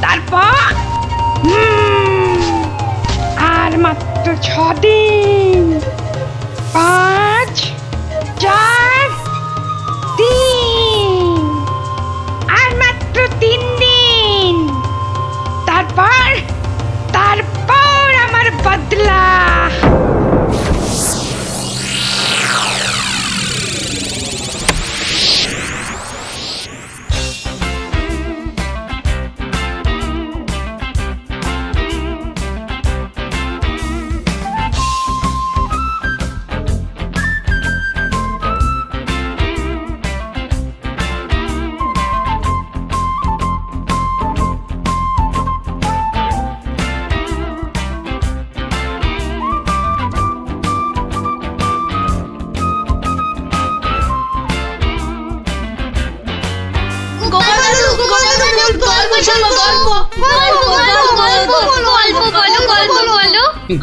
তারপর আর মাত্র 6 দিন। 5, 4, 3, আর মাত্র 3 দিন। তারপর আমার বদলা।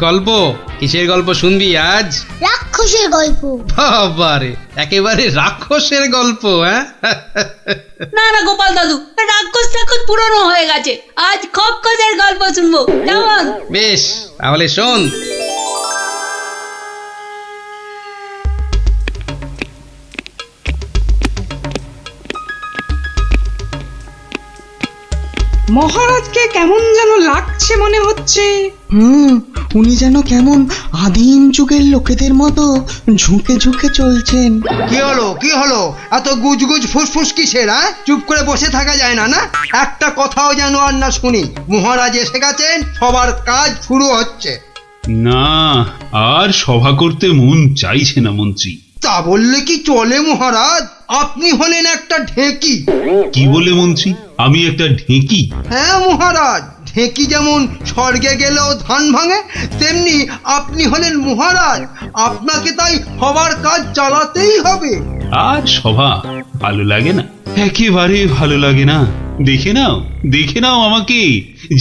গল্প? কিসের গল্প শুনবি আজ? রাক্ষসের গল্প। বাবারে, একেবারে রাক্ষসের গল্প? হ্যাঁ, না না গোপাল দাদু, রাক্ষস ঠাকুর পুরনো হয়ে গেছে। আজ খপ্পখসের গল্প শুনবো, কেমন? বেশ, তাহলে শোন। মহারাজকে কেমন যেন লাগছে মনে হচ্ছে। উনি যেন কেমন আদিম যুগের লোকেদের মতো ঝুঁকে ঝুঁকে চলছেন। কি হলো এত গুজগুজ ফুসফুস কিসের? চুপ করে বসে থাকা যায় না? না, একটা কথাও যেন আর না শুনি। মহারাজ এসে গেছেন, সবার কাজ শুরু হচ্ছে। না, আর সভা করতে মন চাইছে না মন্ত্রী। তা বললে কি চলে মহারাজ? আপনি হলেন একটা ঢেঁকি। কি বলে মন্ত্রী? আমি একটা ঢেঁকি? হ্যাঁ মহারাজ, ঢেঁকি যেমন স্বর্গে গেলেও ধান ভাঙে, তেমনি আপনি হলেন মহারাজ। আপনাকে তাই সবার কাজ চালাতেই হবে। আর সভা ভালো লাগে না, একেবারে ভালো লাগে না। দেখে নাও আমাকে,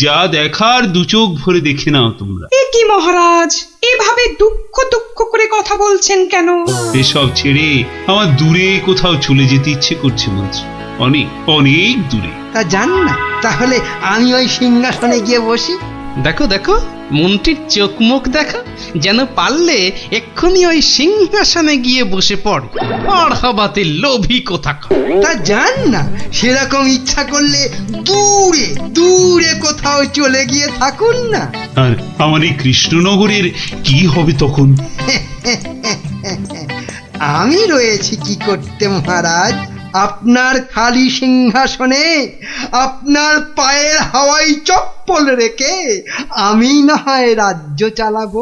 যা দেখার দু চোখ ভরে দেখে নাও তোমরা। এ কি মহারাজ, এভাবে দুঃখ করে কথা বলছেন কেন? এসব ছেড়ে আমার দূরে কোথাও চলে যেতে ইচ্ছে করছে মন্ত্রী, অনেক অনেক দূরে। তা জান না, তাহলে আমি ওই সিংহাসনে গিয়ে বসি। দেখো মন্ত্রীর চোখ মুখ দেখো, যেন পারলে এক্ষুনি ওই সিংহাসনে গিয়ে বসে পড়ে। আর হবাতে লোভী কোথাকার। তা জান না, সেরকম ইচ্ছা করলে দূরে দূরে কোথাও চলে গিয়ে থাকুন না। আর আমার এই কৃষ্ণনগরের কি হবে তখন? আমি রয়েছি কি করতে মহারাজ? আপনার খালি সিংহাসনে আপনার পায়ের হাওয়াই চপ্পল রেখে আমি না হয় রাজ্য চালাবো।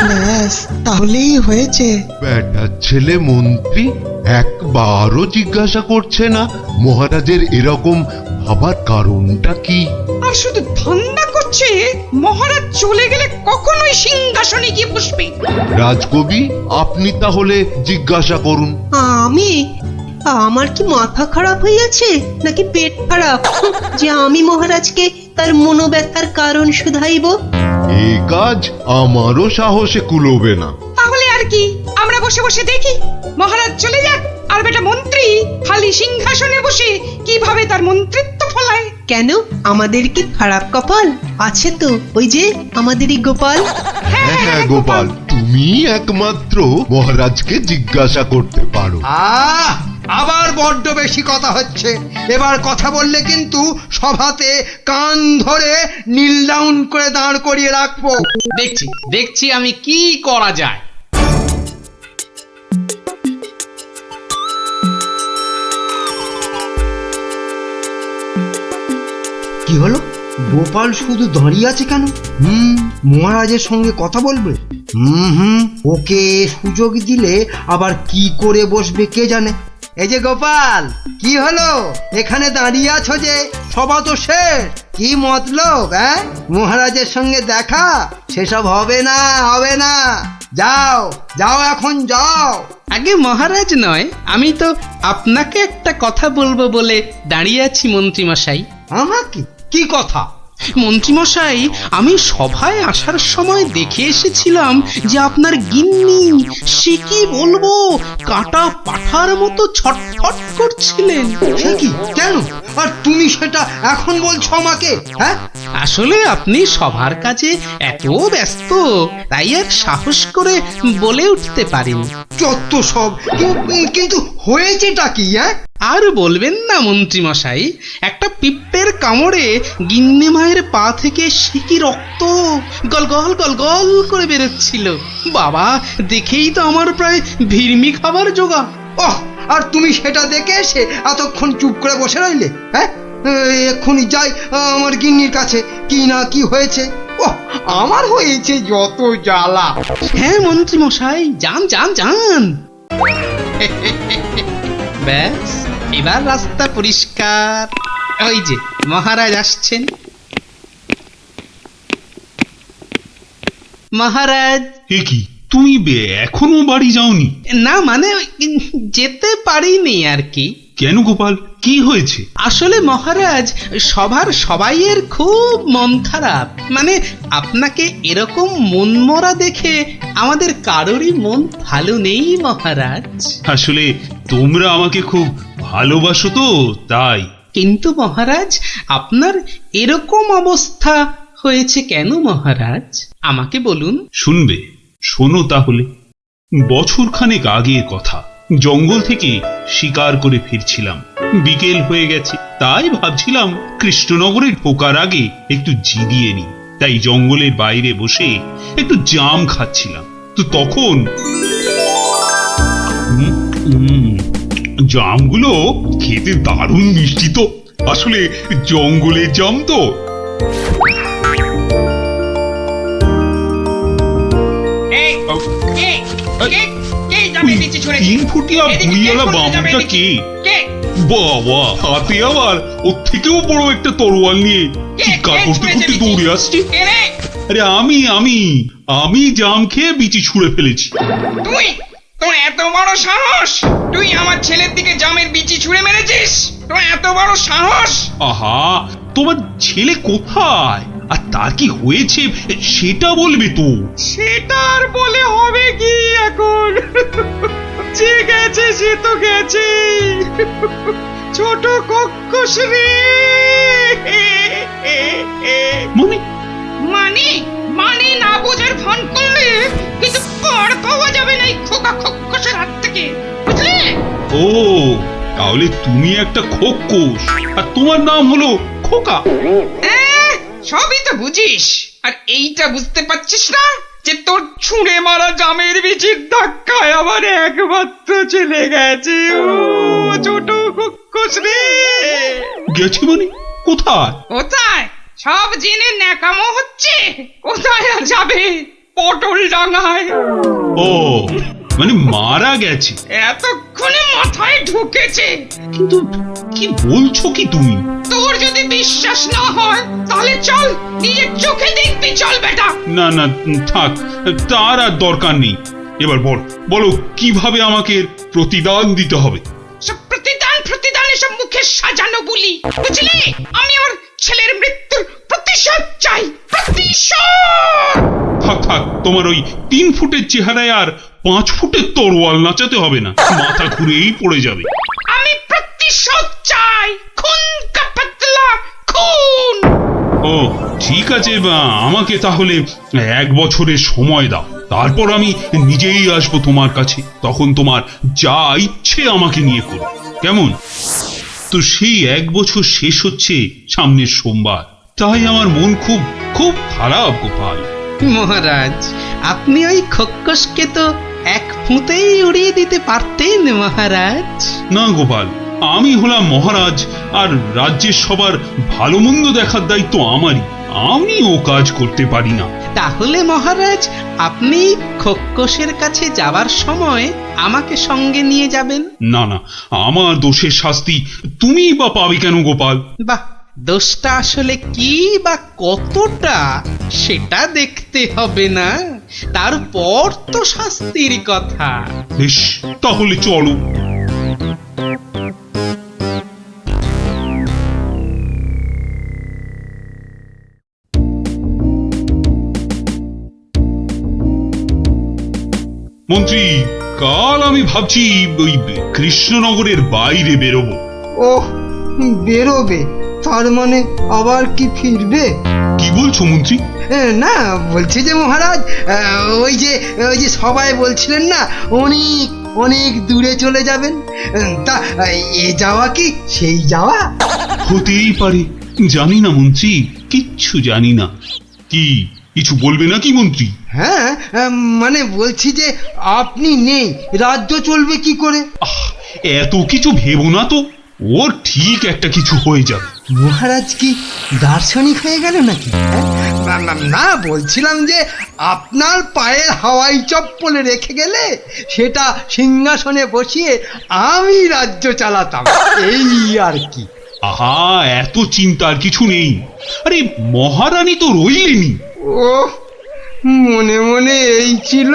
ব্যাস, তাহলেই হয়েছে। বেটার ছেলে মন্ত্রী একবারও জিজ্ঞাসা করছে না মহারাজের এরকম ভাবার কারণটা কি? আর শুধু ধান্দা করছে মহারাজ চলে গেলে কখনোই সিংহাসনে গিয়ে বসবে। রাজকবি, আপনি তাহলে জিজ্ঞাসা করুন। আমার কি মাথা খারাপ হইয়াছে নাকি পেট খারাপ যে আমি মহারাজকে তার মনোব্যথার কারণ শুধাইব? এ কাজ আমারও সাহসে কুলোবে না। তাহলে আর কি, আমরা বসে বসে দেখি মহারাজ চলে যাক, আর বেটা মন্ত্রী খালি সিংহাসনে বসে কিভাবে তার মন্ত্রিত্ব ফলায়। কেন, আমাদের কি খারাপ কপাল আছে? তো ওই যে আমাদেরই গোপাল। হ্যাঁ গোপাল, তুমি একমাত্র মহারাজকে জিজ্ঞাসা করতে পারো। আবার বড্ড বেশি কথা হচ্ছে। এবার কথা বললে কিন্তু সভাতে কান ধরে নীল ডাউন করে দাঁড় করিয়ে রাখবো। দেখছি আমি কি করা যায়। কি হলো? গোপাল শুধু দাঁড়িয়ে আছে কেন? মহারাজের সঙ্গে কথা বলবে? ওকে সুযোগ দিলে আবার কি করে বসবে কে জানে। এই যে গোপাল, কি হলো? এখানে দাঁড়িয়ে আছো যে? সভা তো শেষ, কি মতলব? মহারাজের সঙ্গে দেখা? সেসব হবে না। যাও এখন যাও। আগে মহারাজ নয়, আমি তো আপনাকে একটা কথা বলবো বলে দাঁড়িয়ে আছি মন্ত্রী মশাই। আমাকে? কি কথা? মন্ত্রীমশাই, আমি সভায় আসার সময় দেখে এসেছিলাম যে আপনার গিন্নি, সে কি বলবো, কাটা পাঠার মতো ছটফট করছিলেন। সে কি? কেন? কেন? আর তুমি সেটা এখন বলছো আমাকে? হ্যাঁ, আসলে আপনি সবার কাজে এত ব্যস্ত, তাই আর সাহস করে বলে উঠতে পারিনি। যত সব। কিন্তু হয়েছেটা কি? হ্যাঁ, আর বলবেন না মন্ত্রী মশাই, একটা পিঁপড়ের কামড়ে গিন্নি মায়ের পা থেকে সিকি রক্ত গলগল গলগল করে বেরোচ্ছিল। বাবা, দেখেই তো আমার প্রায় ভিড়মি খাবার জোগা। ওহ, আর তুমি সেটা দেখে এসে এতক্ষণ চুপ করে বসে রইলে? হ্যাঁ, এক্ষুনি যাই আমার গিন্নির কাছে, কি না কি হয়েছে। ওহ, আমার হয়েছে যত জ্বালা। হ্যাঁ মন্ত্রী মশাই, যান যান যান। ব্যাস, এবার রাস্তা পরিষ্কার। ওই যে মহারাজ আসছেন। মহারাজ। এ কি, তুমি এখনো বাড়ি যাওনি? না মানে যেতে পারিনি আর কি। কেন গোপাল, কি হয়েছে? আসলে মহারাজ, সবার সবাইয়ের খুব মন খারাপ। মানে আপনাকে এরকম মনমরা দেখে আমাদের কারোরই মন ভালো নেই মহারাজ। আসলে তোমরা আমাকে খুব ভালোবাসো তো, তাই। কিন্তু মহারাজ, আপনার এরকম অবস্থা হয়েছে কেন মহারাজ? আমাকে বলুন। শুনবে? শোনো তাহলে। বছরখানেক আগের কথা, জঙ্গল থেকে শিকার করে ফিরছিলাম। বিকেল হয়ে গেছে, তাই ভাবছিলাম কৃষ্ণনগরে ঢোকার আগে একটু জিরিয়ে নি। তাই জঙ্গলের বাইরে বসে একটু জাম খাচ্ছিলাম। তো তখন জামগুলো খেতে দারুণ মিষ্টি তো। আসলে জঙ্গলের জাম তো। তিন ফুটিয়া ভুঁইয়ালা বামুনটা কে? বাবা, হাতে আবার ওর থেকেও বড় একটা তরোয়াল নিয়ে চিৎকার করতে করতে দৌড়ে আসছে। আরে আমি আমি আমি জাম খেয়ে বিচি ছুঁড়ে ফেলেছি। তুই? তোর এত বড় সাহস? তুই আমার ছেলের দিকে জামের বিচি ছুঁড়ে মেরেছিস? তোর এত বড় সাহস? আহা, তোমার ছেলে কোথায় আর তার কি হয়েছে সেটা বলবে তো। সেটা আর বলে হবে কি এখন? যে গেছে সে তো গেছে। ছোট কক্কস রে। মানে মানে মানে না বোঝার ভান করলে কিন্তু পার পাওয়া যাবে না এই খোকা খক্কসের হাত থেকে, বুঝলে? ও, তাহলে তুমি একটা খোক্কস আর তোমার নাম হলো খোকা। সবই তো বুঝিস, আর এইটা বুঝতে পারছিস না যে তোর ছুঁড়ে মারা জামের বিচির ধাক্কায় আবার একমাত্র চলে গেছে। ও ছোট খক্কস রে। গেছে মানে? কোথায়? কোথায়? সব জেনে ন্যাকামো হচ্ছে। কোথায় আর যাবে? পটল ডাঙায়। ও, মানে মারা গেছে? এতক্ষণে মাথায় ঢুকেছে। কিন্তু কি বলছো কি তুমি? তোর যদি বিশ্বাস না হয় তাহলে চল, নিজের চোখে দেখবি। চল বেটা। না না, থাক, তার আর দরকার নেই। এবার বলো কিভাবে আমাকে প্রতিদান দিতে হবে? সব প্রতিদান এসব মুখে সাজানো বলি, বুঝলি? আমি আমার ছেলের মৃত্যুর প্রতিশোধ চাই। প্রতিশোধ। থাক থাক, তোমার ওই 3 ফুটের চেহারায় আর 5 ফুটের তরোয়াল নাচাতে হবে না, মাথা ঘুরেই পড়ে যাবে। আমি প্রতিশোধ চাই। খুন কা পাতলা খুন। ও ঠিক আছে, আমাকে তাহলে 1 বছরের সময় দাও, তারপর আমি নিজেই আসবো তোমার কাছে। তখন তোমার যা ইচ্ছে আমাকে নিয়ে করো, কেমন? তো সেই 1 বছর শেষ হচ্ছে সামনের সোমবার, তাই আমার মন খুব খুব খারাপ গোপাল। মহারাজ, আপনি ওই খক্কসকে তো এক ফুঁতেই উড়িয়ে দিতে পারতেন মহারাজ। না গোপাল, আমি হলাম মহারাজ, আর রাজ্যের সবার ভালো মন্দ দেখার দায়িত্ব আমারই। আমি ও কাজ করতে পারি না। তাহলে মহারাজ, আপনি খক্কসের কাছে যাবার সময় আমাকে সঙ্গে নিয়ে যাবেন। না না, আমার দোষের শাস্তি তুমি বা পাবে কেন গোপাল? বাহ, দোষটা আসলে কি বা কতটা সেটা দেখতে হবে না, তারপর তো শাস্তির কথা। বেশ, তাহলে চলো। মন্ত্রী, কাল আমি ভাবছি ওই কৃষ্ণনগরের বাইরে বেরোবো। ওহ, বেরোবে, তার মানে আবার কি ফিরবে? কি বলছো মন্ত্রী? না, বলছি যে মহারাজ, ওই যে সবাই বলছিলেন না অনেক অনেক দূরে চলে যাবেন, তা এ যাওয়া কি সেই যাওয়া? হতেই পারে, জানি না মন্ত্রী, কিচ্ছু জানি না। কি কিছু বলবে নাকি মন্ত্রী? হ্যাঁ, মানে বলছি যে আপনি নেই, রাজ্য চলবে কি করে? এত কিছু ভেবো না তো, ওর ঠিক একটা কিছু হয়ে যাবে। মহারাজ কি দার্শনিক হয়ে গেল নাকি? না, বলছিলাম যে আপনার পায়ের হাওয়াই চপ্পলে রেখে গেলে সেটা সিংহাসনে বসিয়ে আমি রাজ্য চালাতাম, এই আর কি। আহা, এত চিন্তার কিছু নেই। আরে মহারানী তো রইলেনি। ও, মনে মনে এই ছিল।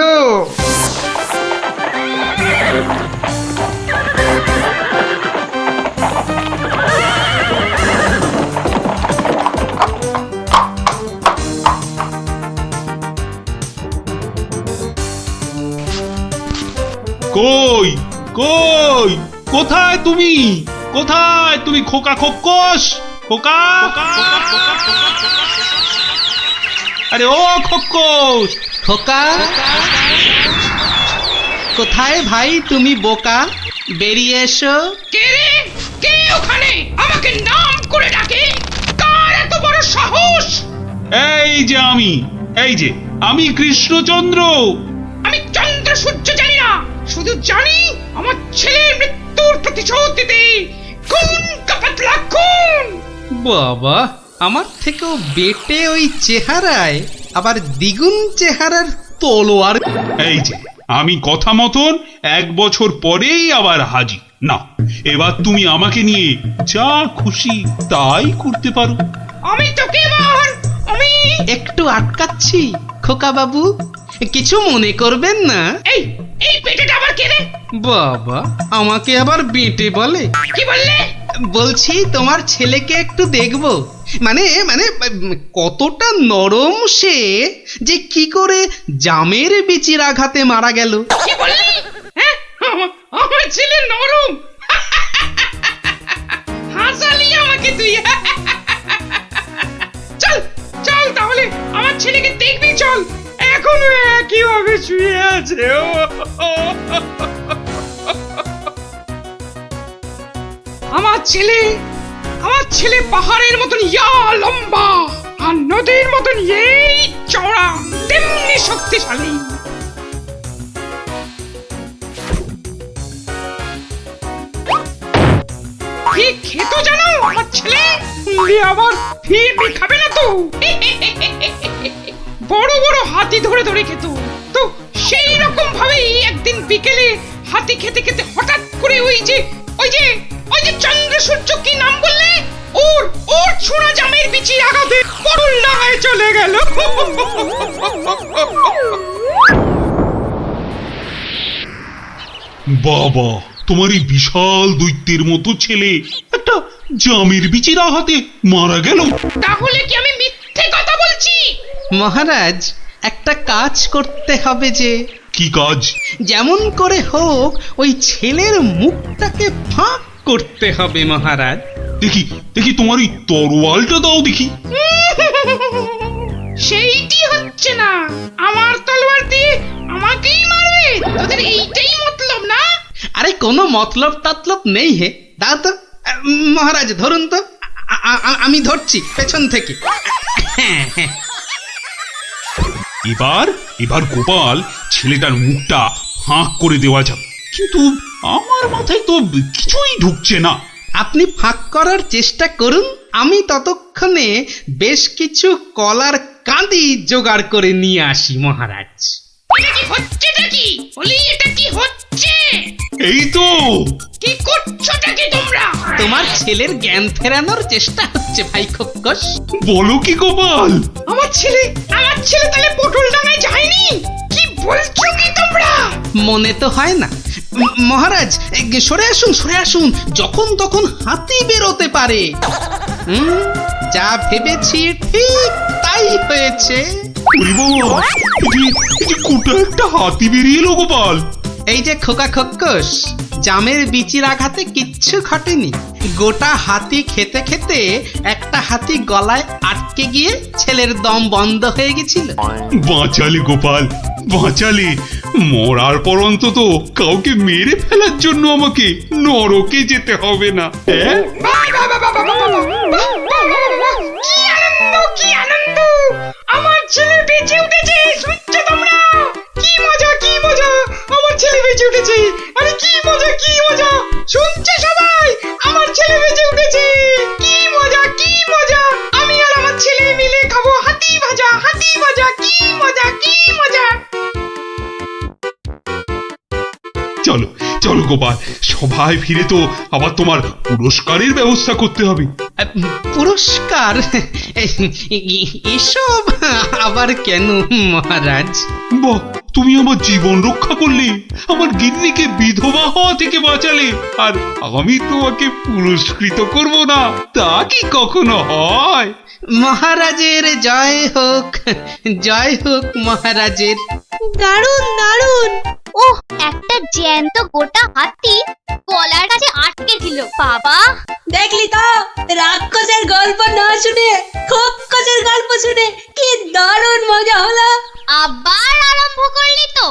কই কই, কোথায় তুমি? কোথায় তুমি খোকা খোকস? খোকা, আরে ও খোকস! খোকা, কোথায় ভাই তুমি বোকা? বেরিয়ে এসো। কে রে? কে ওখানে আমাকে নাম করে ডাকে? কার এত বড় সাহস? এই যে আমি কৃষ্ণচন্দ্র। আমি চন্দ্র সূর্য জানি না, শুধু জানি আমার ছেলের মৃত্যুর প্রতিশোধ দিতে কোন কাপাতলা কোন। বাবা, আমার থেকেও বেটে ওই চেহারায় আবার দ্বিগুণ চেহারার তলোয়ার। এই যে আমি কথা মতন 1 বছর পরেই আবার হাজির। না, এবার তুমি আমাকে নিয়ে যা খুশি তাই করতে পারো। আমি তোকে এবার একটু আটকাচ্ছি খোকা বাবু, কিছু মনে করবেন না। এই এই পেটেটা আবার কে রে? বাবা, আমাকে আবার বেটে বলে? কি বললে? বলছি তোমার ছেলেকে একটু দেখবো, মানে মানে কতটা নরম সে, যে কি করে জামের বিচির আঘাতে মারা গেল। কি বললি? হ্যাঁ, আমার ছেলে নরম। হাসালি আমাকে তুই। চল চল, তাহলে আমার ছেলেকে দেখবি, চল। এখনো একইভাবে শুয়ে আছে। আমার ছেলে পাহাড়ের মতন ইয়া লম্বা, আর নদীর মতন এই চওড়া, তেমনি শক্তিশালী। কি খেতো জানো আমার ছেলে? আবার ফিরবি খাবে না তো। বড় বড় হাতি ধরে ধরে খেত। তো সেই রকম ভাবেই একদিন বিকেলে হাতি খেতে খেতে হঠাৎ করে ওই যে চন্দ্র সূর্য, কি নাম বললে? ওর ছোড়া জামের বিচির আঘাতে পটল ডাঙায় চলে গেল। বাবা, তোমার এই বিশাল দৈত্যের মতো ছেলে একটা জামের বিচির আঘাতে মারা গেল? তাহলে কি আমি মিথ্যে কথা বলছি? মহারাজ, একটা কাজ করতে হবে যে। কি কাজ? যেমন করে হোক ওই ছেলের মুখটাকে ফাঁক করতে হবে মহারাজ। দেখি দেখি, তোমার ওই তরোয়ালটা দাও দেখি। সেইটি হচ্ছে না, আমার তলোয়ার দিয়ে আমাকেই মারবে? তোদের এইটাই মতলব না? আরে কোনো মতলব টাতলব নেই হে, দাও তো। মহারাজ ধরুন তো, আমি ধরছি পেছন থেকে। এবার গোপাল ছেলেটার মুখটা ফাঁক করে দেওয়া যাবে, কিন্তু আমার মাথায় তো কিছুই ঢুকছে না। আপনি ফাঁক করার চেষ্টা করুন, আমি ততক্ষণে বেশ কিছু কলার কাঁদি জোগাড় করে নিয়ে আসি মহারাজ। এটা কি হচ্ছেটা কি? বলি, এটা কি হচ্ছে? এই তো। কি করছোটা কি তোমরা? তোমার ছেলের জ্ঞান ফেরানোর চেষ্টা হচ্ছে ভাই খোকস। বলো কি গোপাল? আমার ছেলে তাহলে পটল ডাঙায় যায়নি? কি বলছো কি তোমরা? মনে তো হয় না মহারাজ। সরে আসুন, যখন তখন হাতি বেরোতে পারে। যা ভেবেছি ঠিক তাই হয়েছে। ওরে বাবা, এই যে গোটা একটা হাতি বেরিয়ে এলো গোপাল। এই যে খোকা খোকস, জামের বিচির আঘাতে কিচ্ছু ঘটেনি, গোটা হাতি খেতে খেতে একটা হাতি গলায় আটকে গিয়ে ছেলের দম বন্ধ হয়ে গেছিল। বাঁচালে গোপাল, বাঁচালে। মরার পর অন্তত কাউকে মেরে ফেলার জন্য আমাকে নরকে যেতে হবে না। হ্যাঁ, কি আনন্দ, কি আনন্দ! আমার ছেলে বেঁচে উঠেছে, শুনছো তোমরা? কি মজা, কি মজা! আমার ছেলে বেঁচে উঠেছে। আরে কি মজা, কি মজা! শুনছো সবাই? আমার ছেলে বেঁচে উঠেছে। কি মজা, কি মজা! আমি আর আমার ছেলে মিলে খাবো হাতি ভাজা, হাতি ভাজা। কি মজা, কি মজা! চলো চলো গোপাল, সবাই ফিরে তো আবার তোমার পুরস্কারের ব্যবস্থা করতে হবে। পুরস্কার? এসব আবার কেন মহারাজ? বাহ, তুমি আমার জীবন রক্ষা করলে, আমার গিন্নিকে বিধবা হওয়া থেকে বাঁচালে, আর আমি তোমাকে পুরস্কৃত করব না, তা কি কখনো হয়? মহারাজের জয় হোক, জয় হোক মহারাজের। দারুণ দারুণ। ওহ, একটা জ্যান্ত গোটা হাতি গলার কাছে আটকে ছিল। বাবা, দেখলি তো, রাক্ষসের গল্প না শুনে খোকসের গল্প শুনে কি দারুণ মজা হলো। আবার আরম্ভ করলি তো?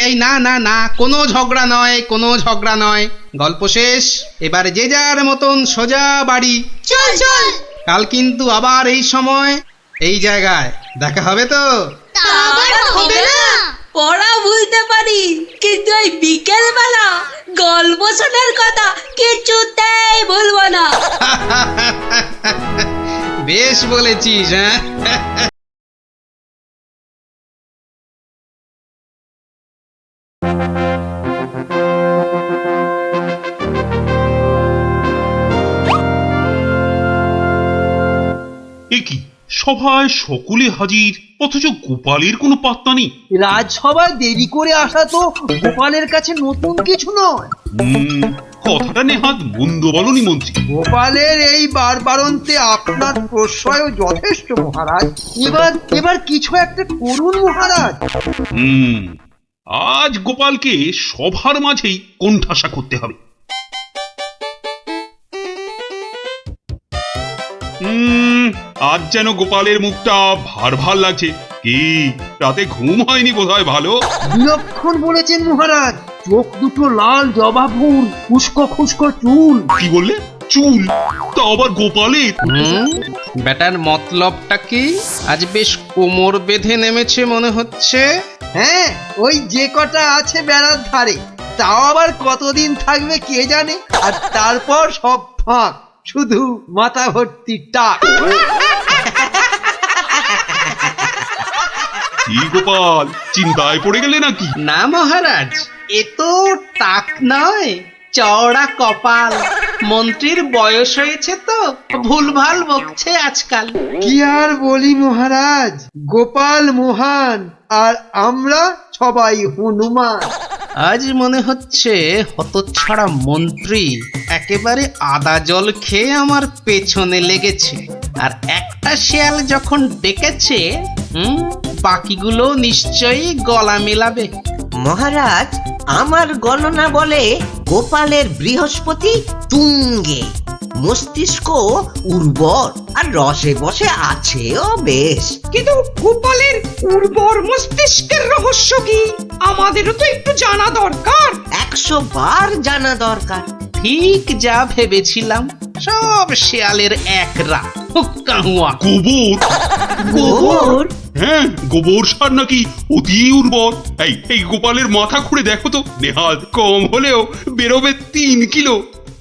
এই না না না, কোনো ঝগড়া নয়, কোনো ঝগড়া নয়। গল্প শেষ, এবার যে যার মতন সোজা বাড়ি। চল চল। কাল কিন্তু আবার এই সময় এই জায়গায় দেখা হবে তো? তা আবার হবে না। পড়া ভুলতে পারি, কিন্তু এই বিকেল বেলা গল্প শোনার কথা কিছুতেই ভুলবো না। বেশ বলেছিস। হ্যাঁ, এ কি, সভায় সকলে হাজির, অথচ গোপালের কোনো পাত্তা নেই। রাজসভায় দেরি করে আসা তো গোপালের কাছে নতুন কিছু নয়। কথাটা নেহাত মন্দ বলনি মন্ত্রী। গোপালের এই বারবারন্তে আপনার প্রশ্রয়ও যথেষ্ট মহারাজ। এবার কিছু একটা করুন মহারাজ। আজ গোপালকে সভার মাঝেই কোণঠাসা করতে হবে। আজ যেন গোপালের মুখটা ভার ভার লাগছে। কি, রাতে ঘুম হয়নি বোধহয় ভালো? বিলক্ষণ বলেছেন মহারাজ। চোখ দুটো লাল জবা ফুল, খুস্কো খুস্কো চুল। কি বললে? চুল? তা আবার গোপালের? ব্যাটার মতলবটা কি? আজ বেশ কোমর বেঁধে নেমেছে মনে হচ্ছে। হ্যাঁ, ওই যে কটা আছে বেড়ার ধারে, তাও আবার কতদিন থাকবে কে জানে। আর তারপর সব ফাঁক, শুধু মাথা ভর্তি টাক। কি গোপাল, চিন্তায় পড়ে গেলে নাকি? না মহারাজ, এ তো টাক নয়, চওড়া কপাল। মন্ত্রীর বয়স হয়েছে তো ভুলভাল বকছে আজকাল। কি আর বলি মহারাজ, গোপাল মহান আর আমরা সবাই হনুমান। আজ মনে হচ্ছে হতচ্ছাড়া মন্ত্রী একেবারে আদা জল খেয়ে আমার পেছনে লেগেছে। আর একটা শেয়াল যখন ডেকেছে, বাকিগুলো নিশ্চয়ই গলা মেলাবে। মহারাজ, আমার গণনা বলে গোপালের বৃহস্পতি তুঙ্গে, মস্তিষ্ক উর্বর আর রসে বসে আছেও বেশ। কিন্তু গোপালের উর্বর মস্তিষ্কের রহস্য কি? আমাদেরও তো একটু জানা দরকার। 100 বার জানা দরকার। ঠিক যা ভেবেছিলাম, সব শেয়ালের এক রাত। গোবর? গোবর? হ্যাঁ, গোবর সার নাকি অতি উর্বর। এই গোপালের মাথা খুঁড়ে দেখো তো, নেহাত কম হলেও বেরোবে 3 কিলো।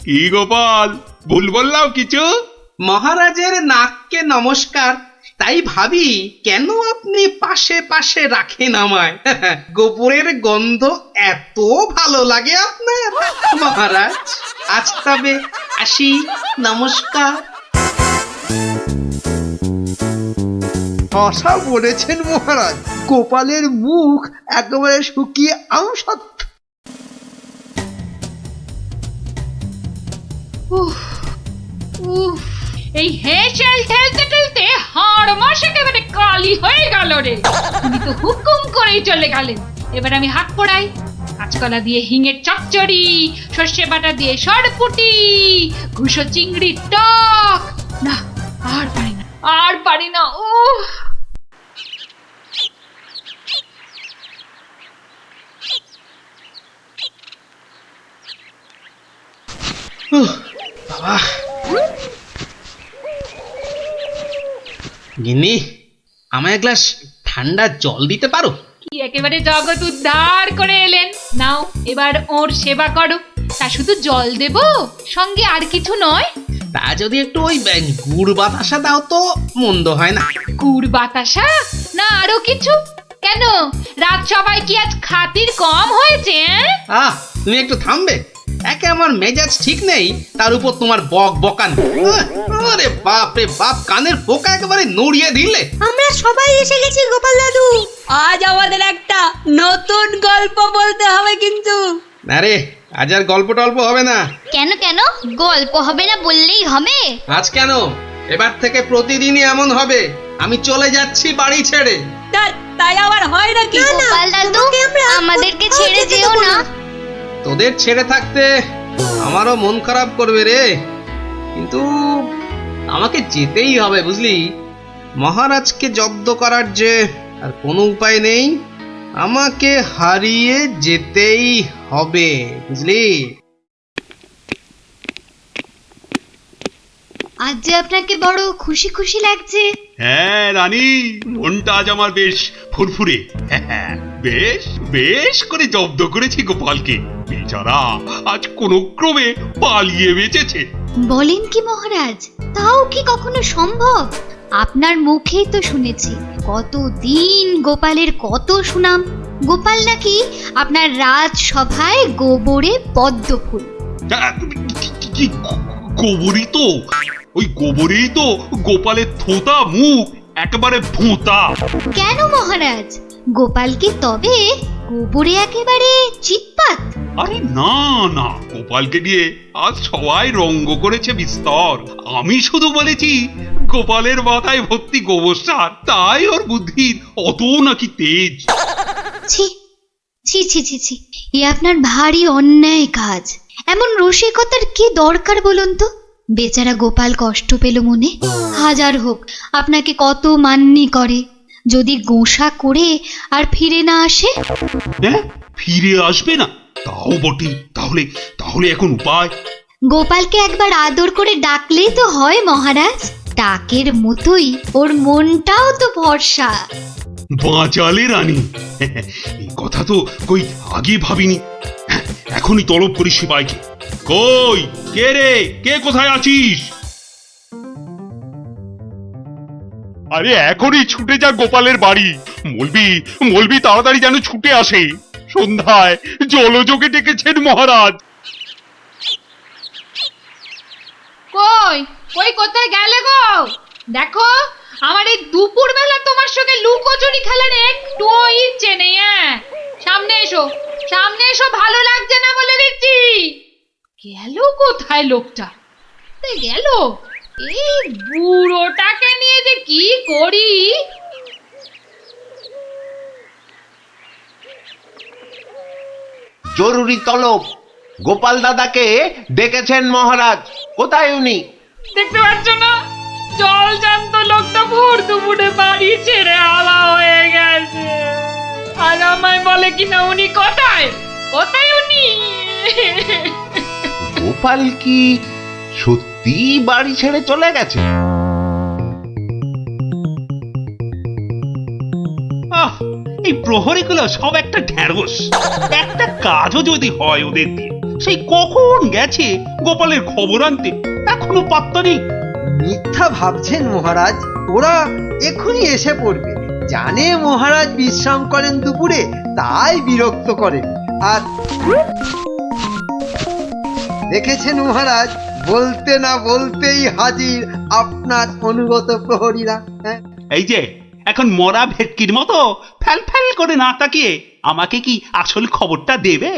কি গোপাল, ভুল বললাম কিছু? মহারাজের নাককে নমস্কার। তাই ভাবি কেন আপনি পাশে পাশে রাখেন আমায়। গোবরের গন্ধ এত ভালো লাগে আপনার মহারাজ। আজ তবে আসি, নমস্কার। ভাষা বলেছেন মহারাজ, গোপালের মুখ একেবারে শুকিয়ে আমসত্ব। এই হেসেল ঠেলতে ঠেলতে হাড় মাস একেবারে কালি হয়ে গেল রে। তুমি তো হুকুম করেই চলে গেলেন। এবার আমি হাত পড়াই, কাঁচকলা দিয়ে হিঙের চচ্চড়ি, সর্ষে বাটা দিয়ে সরপুটি, ঘুষো চিংড়ির টক। না, আর পারি না, আর পারি না। উহ, বাবা, গিন্নি, আমায় এক গ্লাস ঠান্ডা জল দিতে পারো? কি একেবারে জগৎ উদ্ধার করে এলেন। নাও এবার ওর সেবা করো। তা শুধু জল দেব, সঙ্গে আর কিছু নয়? তা যদি একটু ওই গুড় বাতাসা দাও তো মন্দ হয় না। গুড় বাতাসা না আরো কিছু? কেন, রাত সবাই কি আজ খাতির কম হয়েছে? তুমি একটু থামবে? একে আমার মেজাজ ঠিক নেই, তার উপর তোমার বক বকান। আরে বাপ রে বাপ, কানের পোকা একেবারে নড়িয়ে দিলে। আমরা সবাই এসে গেছি গোপাল দাদু। আজ আমাদের একটা নতুন গল্প বলতে হবে কিন্তু। আরে আজ আর গল্প টল্প হবে না। কেন কেন গল্প হবে না বললেই হবে? আজ কেন, এবার থেকে প্রতিদিনই এমন হবে। আমি চলে যাচ্ছি বাড়ি ছেড়ে। তাই আবার হয় নাকি? গোপাল দাদু, আমাদেরকে ছেড়ে যেও না। তোদের ছেড়ে থাকতে আমারও মন খারাপ করবে রে, কিন্তু আমাকে যেতেই হবে বুঝলি। মহারাজকে জব্দ করার যে আর কোনো উপায় নেই, আমাকে হারিয়ে যেতেই হবে বুঝলি। আজ যে আপনাকে বড় খুশি খুশি লাগছে। হ্যাঁ রানী, মনটা আজ আমার বেশ ফুরফুরে। বেশ বেশ করে জব্দ করেছি গোপালকে। বেচারা আজ কোনো ক্রমে পালিয়ে বেঁচেছে। বলেন কি মহারাজ, তাও কি কখনো সম্ভব? আপনার মুখেই তো শুনেছি কতদিন গোপালের কত সুনাম। গোপাল নাকি আপনার রাজসভায় গোবরে পদ্ম ফুল। গোবরই তো, ওই গোবরেই তো গোপালের থোতা মুখ একেবারে ভোঁতা। কেন মহারাজ, গোপাল কি তবে গোবরে একেবারে চিৎপাত? আরে না না, গোপালকে নিয়ে আজ সবাই রঙ্গ করেছে বিস্তর। আমি শুধু বলেছি গোপালের মাথায় ভর্তি গোবর সার, তাই ওর বুদ্ধির অত নাকি তেজ। ছি ছি ছি ছি ছি, এ আপনার ভারী অন্যায় কাজ। এমন রসিকতার কি দরকার বলুন তো? বেচারা গোপাল কষ্ট পেল মনে। হাজার হোক আপনাকে কত মান্যি করে, যদি গোসা করে আর ফিরে না আসে। হ্যাঁ, ফিরে আসবে না? তাও বটে। তাহলে তাহলে এখন উপায়? গোপালকে একবার আদর করে ডাকলেই তো হয় মহারাজ। ডাকের মতোই ওর মনটাও তো ভরসা। বাঁচালে রানী, এই কথা তো কই আগে ভাবিনি। এখনই তলব করি সিপাইকে। কই কে রে, কে কোথায় আছিস? আরে এখনই ছুটে যা গোপালের বাড়ি। মলবি তাড়াতাড়ি যেন ছুটে আসে। সন্ধ্যায় জলযোগে ডেকেছেন মহারাজ। কই কই কোথায় গেলে গো? দেখো, আমার এই দুপুর বেলা তোমার সঙ্গে লুকোচুরি খেলার একটু ইচ্ছে নেই। সামনে এসো, সামনে এসো, ভালো লাগছে না বলে দিচ্ছি। গেল কোথায় লোকটা? গেল, এই বুড়োটাকে নিয়ে যে কি করি। জরুরি তলব, গোপাল দাদাকে ডেকেছেন মহারাজ। কোথায় উনি? দেখতে পাচ্ছ না, জল জান্ত লোকটা ভোর দুপুরে বাড়ি ছেড়ে আলা হয়ে গেছে। আর আমায় বলে কিনা উনি কোথায়, কোথায় উনি? গোপাল কি সত্যি বাড়ি ছেড়ে চলে গেছে? এই প্রহরীগুলো সব একটা ঢ্যাঁড়স। একটা কাজও যদি হয় ওদের দিয়ে, সেই কখন গেছে গোপালের খবর আনতে, এখনো পাত্তা নেই। মিথ্যা ভাবছেন মহারাজ, ওরা এখনই এসে পড়বে। জানে মহারাজ বিশ্রাম করেন দুপুরে, তাই বিরক্ত করেন। আর দেখেছেন মহারাজ, বলতে না বলতেই হাজির আপনার অনুগত প্রহরীরা। হ্যাঁ, এই যে এখন মরা ভেটকির মতো ফ্যাল ফ্যাল করে না তাকিয়ে আমাকে কি আসল খবরটা দেবে?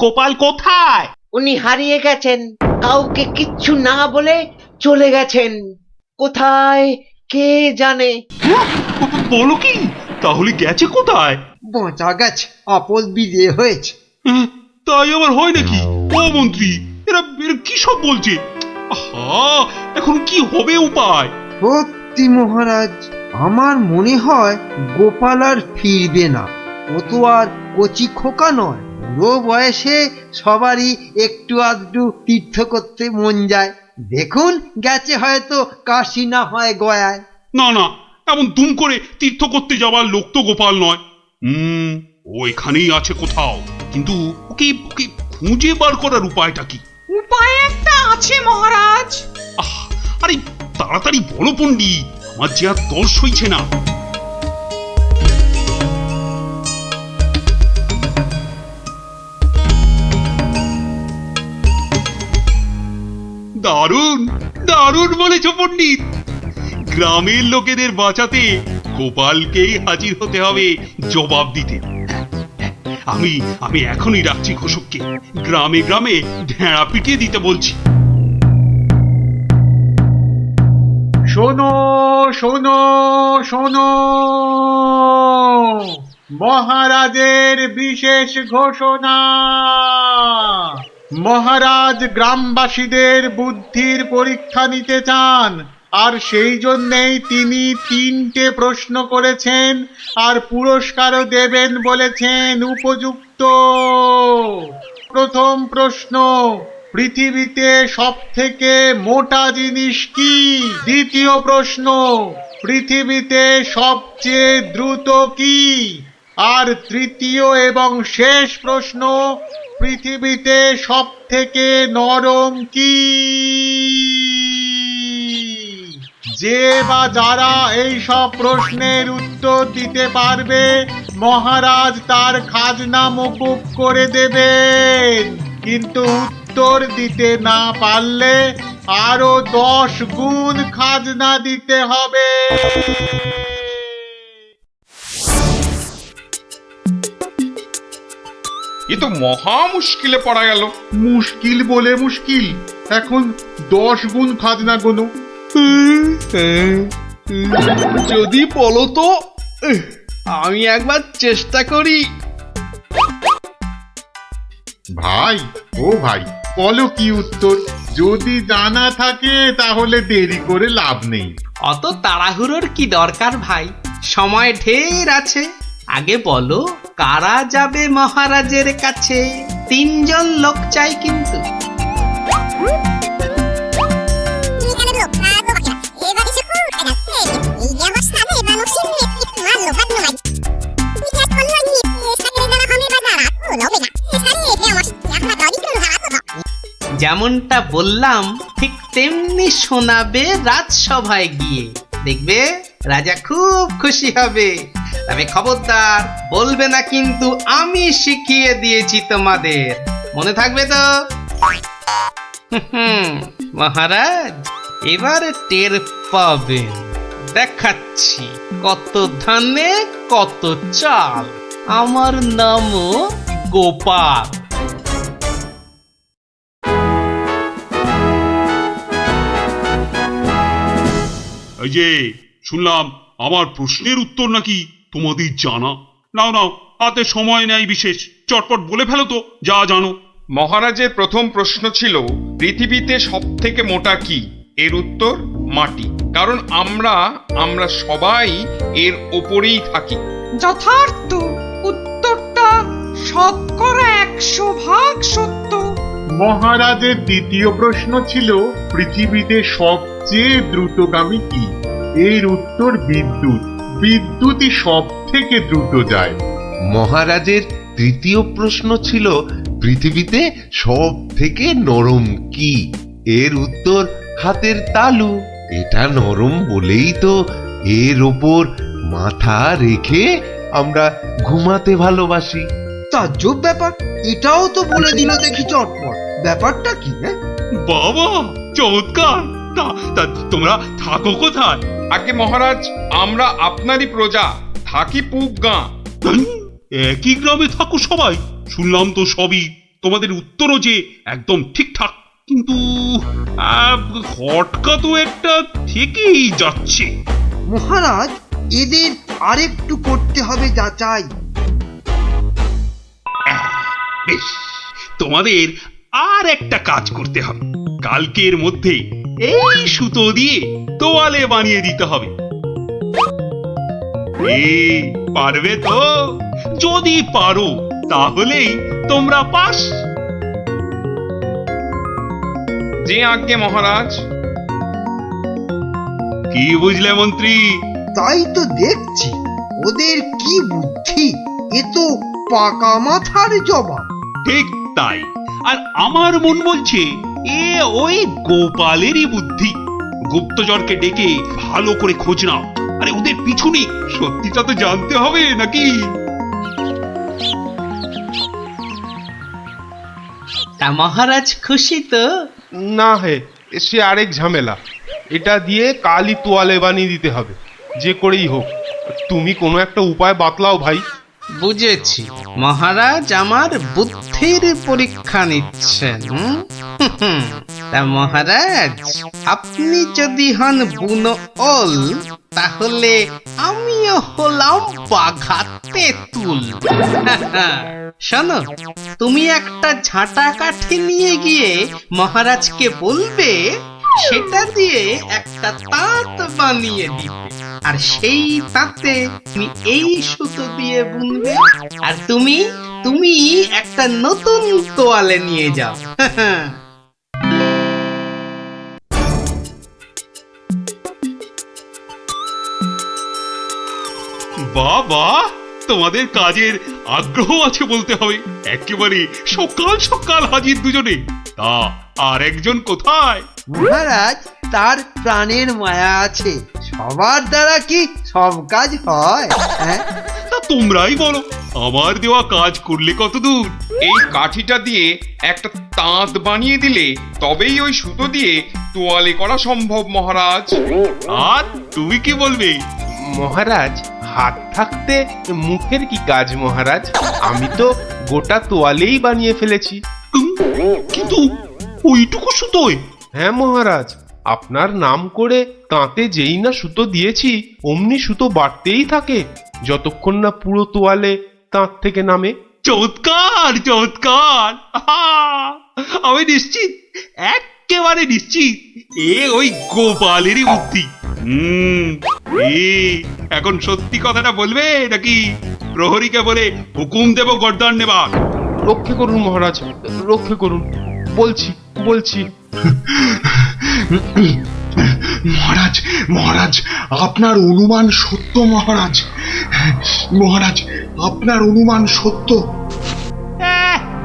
গোপাল কোথায়? উনি হারিয়ে গেছেন, কাউকে কিচ্ছু না বলে চলে গেছেন। কোথায় কে জানে। বলো কি, তাহলে গেছে কোথায়? বাঁচা গেছে, আপদ বিজে হয়েছে। তাই আবার হয় নাকি? ও মন্ত্রী, এরা কি সব বলছে? আহা, এখন কি হবে উপায়? সত্যি মহারাজ, আমার মনে হয় গোপাল আর ফিরবে না। ও তো আর কচি খোকা নয়, বুড়ো বয়সে সবারই একটু আধটু তীর্থ করতে মন যায়। দেখুন, গেছে হয়তো কাশি না হয় গয়ায়। না না, এমন দুম করে তীর্থ করতে যাওয়ার লোক তো গোপাল নয়। ও এখানেই আছে কোথাও, কিন্তু ওকে ওকে খুঁজে বার করার উপায়টা কি? উপায় একটা আছে মহারাজ। আরে তাড়াতাড়ি বলো পণ্ডিত, আমার যে আর তর সইছে না। দারুণ দারুণ বলেছ পণ্ডিত। গ্রামের লোকেদের বাঁচাতে গোপালকেই হাজির হতে হবে জবাব দিতে। আমি আমি এখনই ডাকছি ঘোষককে, গ্রামে গ্রামে ঢেঁড়া পিটিয়ে দিতে বলছি। শোনো শোনো শোনো, মহারাজের বিশেষ ঘোষণা। মহারাজ গ্রামবাসীদের বুদ্ধির পরীক্ষা নিতে চান, আর সেই জন্যেই তিনি 3টে প্রশ্ন করেছেন, আর পুরস্কারও দেবেন বলেছেন উপযুক্ত। প্রথম প্রশ্ন, পৃথিবীতে সবথেকে মোটা জিনিস কি? দ্বিতীয় প্রশ্ন, পৃথিবীতে সবচেয়ে দ্রুত কি? আর তৃতীয় এবং শেষ প্রশ্ন, পৃথিবীতে সবথেকে নরম কি? যে বা যারা এই সব প্রশ্নের উত্তর দিতে পারবে, মহারাজ তার খাজনা মকুব করে দেবেন। কিন্তু উত্তর দিতে না পারলে আরো 10 গুণ খাজনা দিতে হবে। এ তো মহা মুশকিলে পড়া গেল। মুশকিল বলে মুশকিল, এখন 10 গুণ খাজনা গোনো। যদি বলো তো, আমি একবার চেষ্টা করি। ভাই, ও ভাই, বলো কি উত্তর? যদি জানা থাকে তাহলে দেরি করে লাভ নেই। অত তাড়াহুড়োর কি দরকার ভাই, সময় ঢের আছে। আগে বলো, কারা যাবে মহারাজের কাছে? 3 জন লোক চাই কিন্তু। যেমনটা বললাম ঠিক তেমনি শোনাবে রাজসভায় গিয়ে, দেখবে রাজা খুব খুশি হবে। তবে খবরদার বলবে না কিন্তু আমি শিখিয়ে দিয়েছি তোমাদের, মনে থাকবে তো? মহারাজ এবার টের পাবেন, দেখাচ্ছি কত ধানে কত চাল। আমার নামও গোপাল। এই যে শুনলাম আমার প্রশ্নের উত্তর নাকি তোমাদের জানা। নাও নাও, হাতে সময় নেই বিশেষ, চটপট বলে ফেলো তো যা জানো। মহারাজের প্রথম প্রশ্ন ছিল, পৃথিবীতে সবথেকে মোটা কি? এর উত্তর মাটি, কারণ আমরা সবাই এর ওপরেই থাকি। যথার্থ, উত্তরটা শতকরা 100% সত্য। মহারাজের দ্বিতীয় প্রশ্ন ছিল, পৃথিবীতে সবচেয়ে দ্রুতগামী কি? এর উত্তর বিদ্যুৎ। বিদ্যুৎই সব থেকে দ্রুত যায়। মহারাজের তৃতীয় প্রশ্ন ছিল, পৃথিবীতে সব থেকে নরম কি? এর উত্তর হাতের তালু। এটা নরম বলেই তো এর ওপর মাথা রেখে আমরা ঘুমাতে ভালোবাসি। তাজ্জব ব্যাপার, এটাও তো বলে দিল দেখি চটপট। ব্যাপারটা কি? বাবা চমৎকার। তা তোমরা থাকো কোথায়? আগে মহারাজ, আমরা আপনারই প্রজা, থাকি পুবগাঁ। একই গ্রামে থাকো সবাই? শুনলাম তো সবই, তোমাদের উত্তরও যে একদম ঠিকঠাক, কিন্তু খটকা তো একটা থেকেই যাচ্ছে। মহারাজ, এদের আরেকটু করতে হবে যাচাই। বেশ, তোমাদের আর একটা কাজ করতে হবে। কালকের মধ্যে এই সুতো দিয়ে তোয়ালে বানিয়ে দিতে হবে। পারবে তো? যদি পারো তাহলেই তোমরা পাস। যে আজ্ঞে মহারাজ। কি বুঝলে মন্ত্রী? তাই তো দেখছি, ওদের কি বুদ্ধি! এ তো পাকা মাথার জবাব। ঠিক তাই। আর আমার মন বলছে এ ওই গোপালেরই বুদ্ধি। গুপ্তচরকে ডেকে ভালো করে খোঁজ নাও। আরে ওদের পিছনে সত্যিটা তো জানতে হবে নাকি? তা মহারাজ খুশি তো? না হে, সে আরেক ঝামেলা। এটা দিয়ে কালই তোয়ালে বানিয়ে দিতে হবে, যে করেই হোক। তুমি কোনো একটা উপায় বাতলাও ভাই। বুঝেছি, মহারাজ আমার বুদ্ধির পরীক্ষা নিচ্ছেন। তা মহারাজ, আপনি যদি হন বুনো ওল, তাহলে আমিও হলাম বাঘা তেঁতুল। শোনো, তুমি একটা ঝাঁটা কাঠি নিয়ে গিয়ে মহারাজকে বলবে সেটা দিয়ে একটা তাঁত বানিয়ে দিতে, আর সেই তাঁতে তুমি এই সুতো দিয়ে বুনবে, আর তুমি একটা নতুন তোয়ালে নিয়ে যাও। বাবা, তোমাদের কাজের আগ্রহ আছে বলতে হবে। একেবারে সকাল সকাল হাজির দুজনে। তা আর একজন কোথায়? মহারাজ, তার প্রাণের মায়া আছে, সবার দ্বারা কি সব কাজ হয়? তা তোমরাই বলো, আমার দেওয়া কাজ করলে কতদূর? এই কাঠিটা দিয়ে একটা তাঁত বানিয়ে দিলে তবেই ওই সুতো দিয়ে তোয়ালে করা সম্ভব মহারাজ। আর তুমি কি বলবে? মহারাজ, হাত থাকতে মুখের কি কাজ মহারাজ? আমি তো গোটা তোয়ালেই বানিয়ে ফেলেছি। কিন্তু ওইটুকু সুতোয়? হ্যাঁ মহারাজ, আপনার নাম করে তাঁতে যেই না সুতো দিয়েছি অমনি সুতো বাড়তেই থাকে, যতক্ষণ না পুরো তোয়ালে তাঁত থেকে নামে। চমৎকার চমৎকার! আমি নিশ্চিত, একেবারে নিশ্চিত এ ওই গোপালেরই বুদ্ধি। এখন সত্যি কথাটা বলবে নাকি প্রহরীকে বলে হুকুম দেব গর্দান নেবার? রক্ষে করুন মহারাজ, রক্ষে করুন। বলছি বলছি। মহারাজ, মহারাজ, আপনার অনুমান সত্য মহারাজ। মহারাজ, আপনার অনুমান সত্য।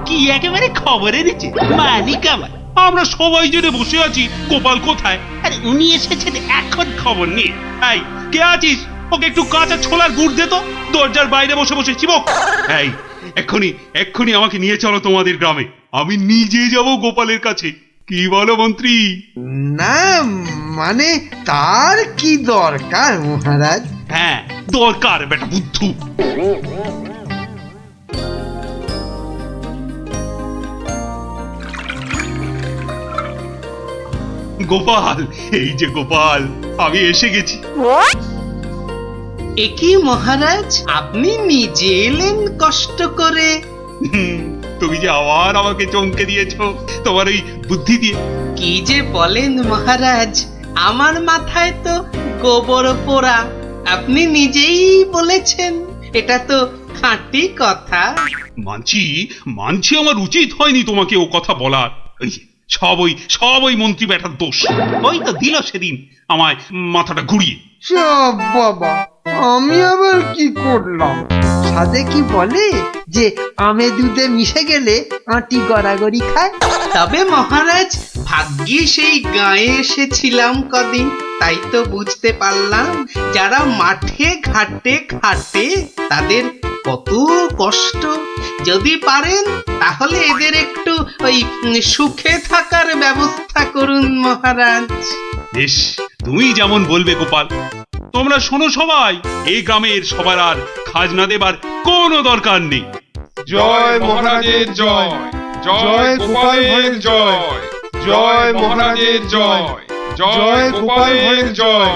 কি একেবারে খবর এনেছে মালিক আমার। আমরা সবাই জেনে বসে আছি গোপাল কোথায়, আরে উনি এসেছেন এখন খবর নিয়ে। এই কে আছিস? ওকে একটু কাঁচা ছোলার গুড় দে তো, দরজার বাইরে বসে বসে চিবক। এই এক্ষুনি এক্ষুনি আমাকে নিয়ে চলো তোমাদের গ্রামে, আমি নিজে যাব গোপালের কাছে। কি বলো মন্ত্রী? না মানে তার কি দরকার মহারাজ? হ্যাঁ দরকার বেটা বুদ্ধু। গোপাল, এই যে গোপাল, আমি এসে গেছি। একই মহারাজ, আপনি নিজে এলেন কষ্ট করে? তুমি যে আবার আমাকে চমকে দিয়েছো তোমার ওই বুদ্ধি দিয়ে। কি যে বলেন মহারাজ, আমার মাথায় তো গোবর পোড়া। আপনি নিজেই বলেছেন, এটা তো খাঁটি কথা। মানছি মানছি, আমার উচিত হয়নি তোমাকে ও কথা বলার। সব ওই মন্ত্রী বেটার দোষ। ওই তো দিল সেদিন আমায় মাথাটা ঘুরিয়ে। সব বাবা, আমি আবার কি করলাম? সাধে কি বলে যে আমে দুধে মিশে গেলে আঁটি গড়াগড়ি খায়। তবে মহারাজ, ভাগ্যে সেই গায়ে এসেছিলাম কদিন, তাই তো বুঝতে পারলাম যারা মাঠে ঘাটে খাটে তাদের কত কষ্ট। যদি পারেন তাহলে এদের একটু ওই সুখে থাকার ব্যবস্থা করুন মহারাজ। বেশ, তুমি যেমন বলবে গোপাল। তোমরা শোনো সবাই, এই গ্রামের সবার আর খাজনা দেবার কোনো দরকার নেই। জয় মহারাজের জয়, জয় গোপাল ভাইয়ের জয়, জয় মহারাজের জয়, জয় গোপাল ভাইয়ের জয়।